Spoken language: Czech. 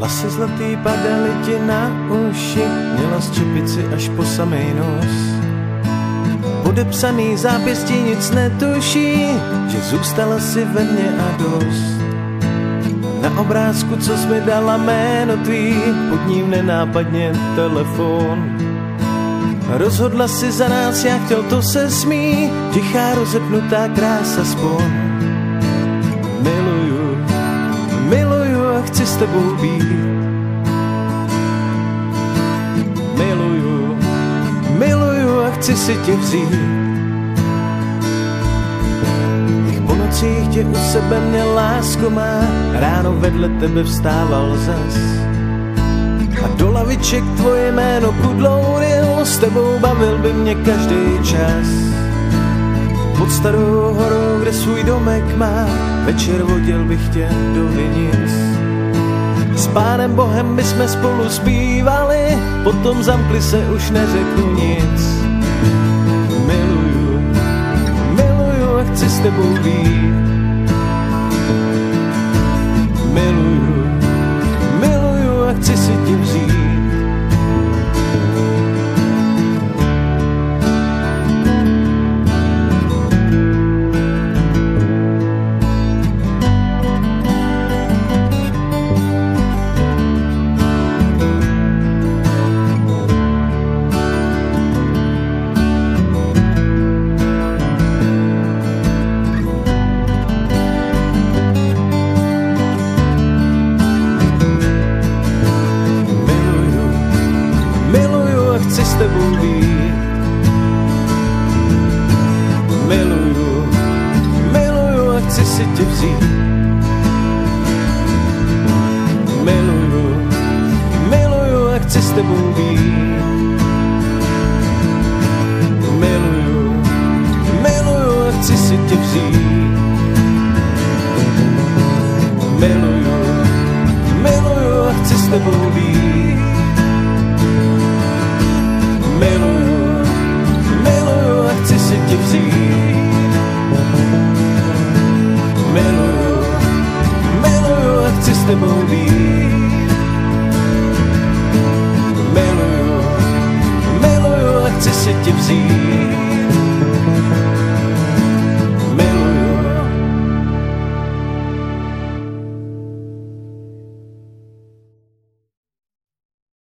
Vlasy zlatý padaly ti na uši, měla z čepici až po samej nos. Podepsaný zápěstí nic netuší, že zůstala si ve mně a dost. Na obrázku, co jsi mi dala jméno tvý, pod ním nenápadně telefon. Rozhodla si za nás, já chtěl, to se smí, tichá rozepnutá krása spon. Miluju, miluju a chci s tebou být. Miluju, miluju a chci si tě vzít. Po nocích tě u sebe měl, lásko má, ráno vedle tebe vstával zas. A do laviček tvoje jméno kudlouril, s tebou bavil by mě každý čas. Pod starou horou, kde svůj domek má, večer vodil bych tě do Vinic. S Pánem Bohem bychom spolu zpívali, potom zamkli se, už neřeknu nic. Miluju, miluju a chci s tebou být. Miluju, miluju a chci si tě vzít. Chci s tebou být. Miluju, miluju a chci si tě vzít. Miluju, miluju a chci s tebou být. Miluju, miluju a chci si tě vzít. Miluju, miluju a chci s tebou být. Miluju, miluju a chci si tě vzít. Miluju, miluju a chci s tebou být. Miluju, miluju a chci si tě vzít.